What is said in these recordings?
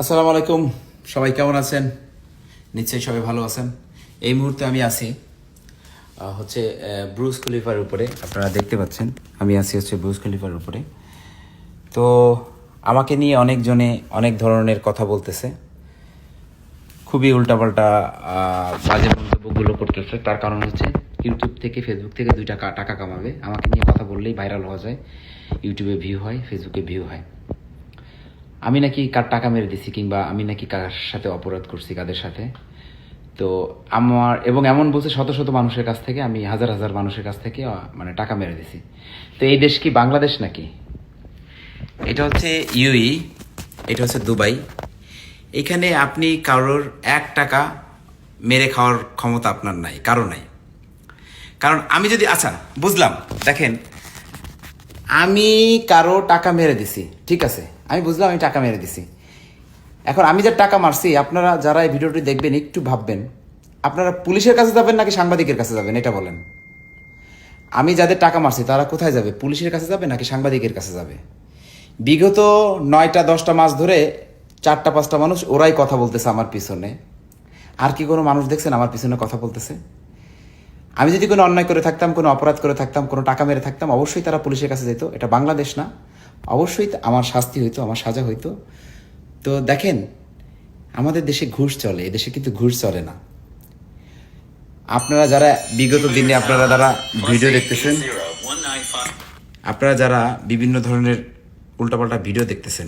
আসসালামু আলাইকুম। সবাই কেমন আছেন? নিশ্চয়ই সবাই ভালো আছেন। এই মুহূর্তে আমি আছি হচ্ছে ব্রুজ খলিফার উপরে। আপনারা দেখতে পাচ্ছেন আমি আছি হচ্ছে ব্রুজ খলিফার উপরে। তো আমাকে নিয়ে অনেকজনে অনেক ধরনের কথা বলতেছে, খুবই উল্টাপাল্টা বাজে মন্তব্যগুলো করতেছে। তার কারণ হচ্ছে ইউটিউব থেকে ফেসবুক থেকে 2 টাকা টাকা কামাবে। আমাকে নিয়ে কথা বললেই ভাইরাল হওয়া যায়, ইউটিউবে ভিউ হয়, ফেসবুকে ভিউ হয়। আমি নাকি কার টাকা মেরে দিছি, কিংবা আমি নাকি কার সাথে অপরাধ করছি, কাদের সাথে। তো আমার এবং এমন বলছে শত শত মানুষের কাছ থেকে, আমি হাজার হাজার মানুষের কাছ থেকে মানে টাকা মেরে দিছি। তো এই দেশ কি বাংলাদেশ নাকি? এটা হচ্ছে ইউই, এটা হচ্ছে দুবাই। এখানে আপনি কারোর 1 টাকা মেরে খাওয়ার ক্ষমতা আপনার নাই, কারো নাই। কারণ আমি যদি আচ্ছা বুঝলাম, দেখেন, আমি কারো টাকা মেরে দিছি, ঠিক আছে, আমি বুঝলাম আমি টাকা মেরে দিছি। এখন আমি যে টাকা মারছি, আপনারা যারা এই ভিডিওটি দেখবেন একটু ভাববেন, আপনারা পুলিশের কাছে যাবেন নাকি সাংবাদিকের কাছে যাবেন, এটা বলেন। আমি যাদের টাকা মারছি তারা কোথায় যাবে? পুলিশের কাছে যাবে নাকি সাংবাদিকের কাছে যাবে? বিগত 9টা-10টা মাস ধরে 4টা-5টা মানুষ ওরাই কথা বলতেছে আমার পিছনে। আর কি কোনো মানুষ দেখছেন আমার পিছনে কথা বলতেছে? আমি যদি কোনো অন্যায় করে থাকতাম, কোনো অপরাধ করে থাকতাম, কোনো টাকা মেরে থাকতাম, অবশ্যই তারা পুলিশের কাছে যেত। এটা বাংলাদেশ না, অবশ্যই আমার শাস্তি হইতো, আমার সাজা হইতো। তো দেখেন, আমাদের দেশে ঘুষ চলে, এদেশে কিন্তু ঘুষ চলে না। আপনারা যারা বিগত দিনে যারা ভিডিও দেখতেছেন, আপনারা যারা বিভিন্ন ধরনের উল্টাপাল্টা ভিডিও দেখতেছেন,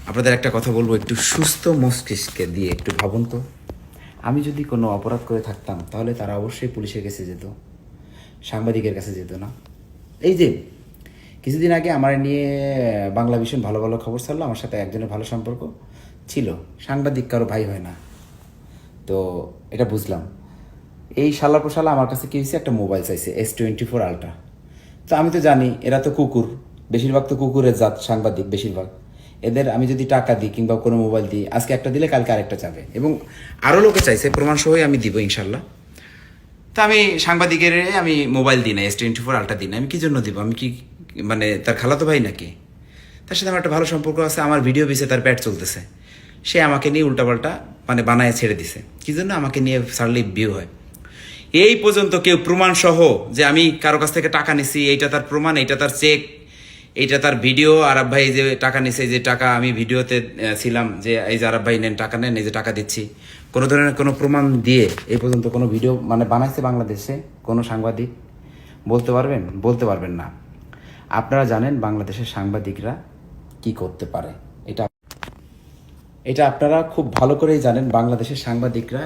আপনাদের একটা কথা বলবো, একটু সুস্থ মস্তিষ্কে দিয়ে একটু ভাবুন তো। আমি যদি কোনো অপরাধ করে থাকতাম তাহলে তারা অবশ্যই পুলিশের কাছে যেত, সাংবাদিকের কাছে যেত না। এই যে কিছুদিন আগে আমার নিয়ে বাংলা ভিশন ভালো ভালো খবর ছাড়লো, আমার সাথে একজনের ভালো সম্পর্ক ছিল, সাংবাদিক কারো ভাই হয় না। তো এটা বুঝলাম। এই শালা পোশালা আমার কাছে কি হয়েছে, একটা মোবাইল চাইছে S24 আলট্রা। তো আমি তো জানি এরা তো কুকুর, বেশিরভাগ তো কুকুরের জাত সাংবাদিক বেশিরভাগ। এদের আমি যদি টাকা দিই কিংবা কোনো মোবাইল দিই, আজকে একটা দিলে কালকে আরেকটা যাবে, এবং আরও লোকে চাইছে, প্রমাণ সহই আমি দিব ইনশাল্লাহ। তা আমি সাংবাদিকের আমি মোবাইল দিই না, S24 আলট্রা দিই না। আমি কি জন্য দিব? আমি কি মানে তার খালাতো ভাই নাকি? তার সাথে আমার একটা ভালো সম্পর্ক আছে, আমার ভিডিও বেসে তার প্যাট চলতেছে, সে আমাকে নিয়ে উল্টাপাল্টা মানে বানায় ছেড়ে দিছে। কি জন্য? আমাকে নিয়ে ছাড়লে ভিউ হয়। এই পর্যন্ত কেউ প্রমাণ সহ যে আমি কারো কাছ থেকে টাকা নিছি, এইটা তার প্রমাণ, এইটা তার চেক, এইটা তার ভিডিও, আরব ভাই যে টাকা নিছে, যে টাকা আমি ভিডিওতে ছিলাম, যে এই যে আরব ভাই নেন টাকা, নেন, এই যে টাকা দিচ্ছি, কোনো ধরনের কোনো প্রমাণ দিয়ে এই পর্যন্ত কোনো ভিডিও মানে বানাইছে বাংলাদেশে কোনো সাংবাদিক? বলতে পারবেন? বলতে পারবেন না। আপনারা জানেন বাংলাদেশের সাংবাদিকরা কি করতে পারে, এটা এটা আপনারা খুব ভালো করেই জানেন বাংলাদেশের সাংবাদিকরা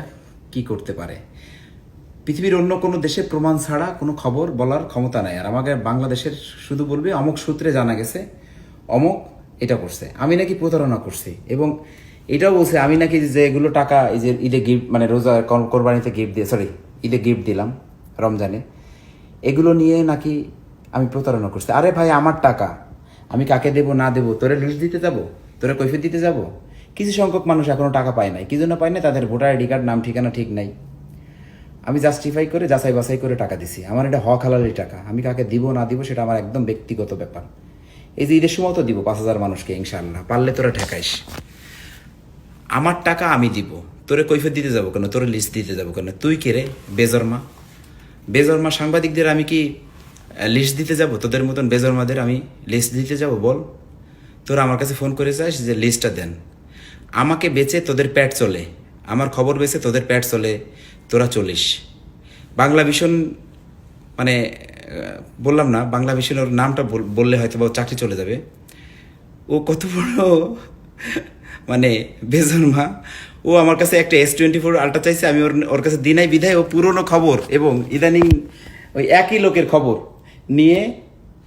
কি করতে পারে। পৃথিবীর অন্য কোনো দেশে প্রমাণ ছাড়া কোনো খবর বলার ক্ষমতা নাই। আর আমাকে বাংলাদেশের শুধু বলবে অমুক সূত্রে জানা গেছে, অমুক এটা করছে, আমি নাকি প্রতারণা করছি। এবং এটাও বলছে আমি নাকি যে এগুলো টাকা এই যে ঈদে গিফট, মানে রোজা কোরবানিতে গিফট দিয়ে, সরি ঈদে গিফট দিলাম, রমজানে, এগুলো নিয়ে নাকি আমি প্রতারণা করছি। আরে ভাই, আমার টাকা আমি কাকে দেবো না দেবো, তোরে লিস্ট দিতে যাব, তোরে কৈফিয়ত দিতে যাব? কিছু সংখ্যক মানুষ এখনো টাকা পায় নাই। কি জন্য পায় না? তাদের ভোটার আইডি কার্ড, নাম ঠিকানা ঠিক নাই। আমি জাস্টিফাই করে যাচাই বাছাই করে টাকা দিছি, আমার এটা হক হালালি টাকা। আমি কাকে দিব না দিব সেটা আমার একদম ব্যক্তিগত ব্যাপার। এই যে ঈদের সময় তো দিব 5,000 মানুষকে ইনশাআল্লাহ, পারলে তোরা ঠেকাইস। আমার টাকা আমি দিব, তোরে কৈফিয়ত দিতে যাবো কেন, তোরে লিস্ট দিতে যাবো কেন? তুই কে রে বেজর্মা? বেজর্মা সাংবাদিকদের আমি কি লিস্ট দিতে যাব? তোদের মতন বেজর্মাদের আমি লিস্ট দিতে যাব? বল। তোরা আমার কাছে ফোন করে চাস যে লিস্টটা দেন। আমাকে বেচে তোদের প্যাট চলে, আমার খবর বেচে তোদের প্যাট চলে, তোরা চলিস। বাংলা ভীষণ মানে বললাম না, বাংলা ভীষণ ওর নামটা বললে হয়তো বা চাকরি চলে যাবে। ও কত বড় মানে বেজন্মা। ও আমার কাছে একটা S24 আলট্রা চাইছে, আমি ওর কাছে দিনাই বিধায় ও পুরনো খবর এবং ইদানিং ওই একই লোকের খবর নিয়ে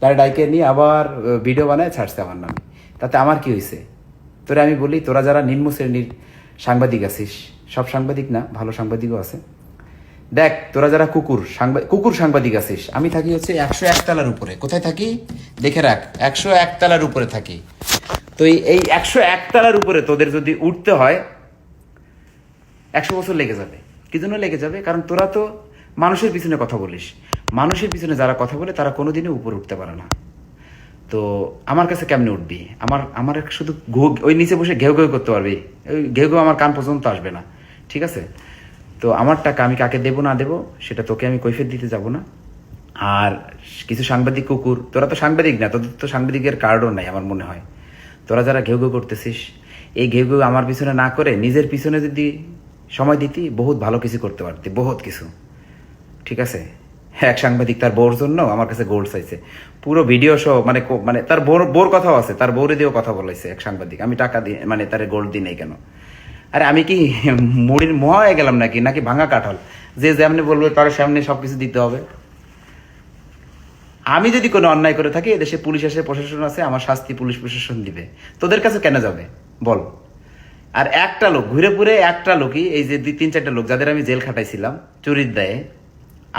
তার ডাইকে নিয়ে আবার ভিডিও বানায় ছাড়ছে আমার নামে। তাতে আমার কি হয়েছে? তোরা আমি বলি, তোরা যারা নিম্ন শ্রেণীর সাংবাদিক আছিস, সব সাংবাদিক না, ভালো সাংবাদিকও আছে, দেখ, তোরা যারা কুকুর সাংবাদিক আছিস, আমি থাকি হচ্ছে 101 তলার উপরে। কোথায় থাকি দেখে রাখ, 101 তলার উপরে থাকি। তো এই 101 তলার উপরে তোদের যদি উঠতে হয় 100 বছর লেগে যাবে। কি জন্য লেগে যাবে? কারণ তোরা তো মানুষের পিছনে কথা বলিস। মানুষের পিছনে যারা কথা বলে তারা কোনোদিনই উপরে উঠতে পারে না। তো আমার কাছে কেমনে উঠবি? আমার আমার শুধু ওই নিচে বসে ঘেউ ঘেউ করতে পারবি, ওই ঘেউ ঘেউ আমার কান পর্যন্ত আসবে না, ঠিক আছে? তো আমার টাকা আমি কাকে দেবো না দেবো সেটা তোকে আমি কৈফিয়ত দিতে যাব না। আর কিছু সাংবাদিক কুকুর, তোরা তো সাংবাদিক না, তোদের তো সাংবাদিকের কার্ডও নাই আমার মনে হয়। তোরা যারা ঘেউ ঘেউ করতেছিস, এই ঘেউ ঘেউ আমার পিছনে না করে নিজের পিছনে যদি সময় দিতি, বহুত ভালো কিছু করতে পারতি, বহুত কিছু, ঠিক আছে? এক সাংবাদিক তার বউর জন্য আমার কাছে গোল্ড চাইছে, পুরো ভিডিও শো, মানে মানে তার বোর কথাও আছে, তার বউরে দিয়েও কথা বলাইছে এক সাংবাদিক, আমি টাকা দিই মানে তার গোল্ড দিই নাই কেন? আরে আমি কি মুড়ির মোয়া হয়ে গেলাম নাকি, নাকি ভাঙা কাঁঠাল যে যেমনি বলবে তার সামনে সবকিছু দিতে হবে? আমি যদি কোনো অন্যায় করে থাকি, এদেশে পুলিশ আছে, প্রশাসন আছে, আমার শাস্তি পুলিশ প্রশাসন দিবে। তোদের কাছে কেন যাবে বল? আর একটা লোক ঘুরে পুরে, একটা লোকই, এই যে 2-3-4টা লোক যাদের আমি জেল খাটাইছিলাম চুরির দায়ে,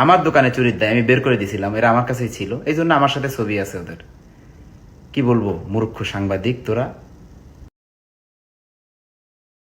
আমার দোকানে চুরির দায়ে আমি বের করে দিয়েছিলাম, এরা আমার কাছেই ছিল, এই জন্য আমার সাথে ছবি আছে ওদের। কি বলবো, মূর্খ সাংবাদিক তোরা।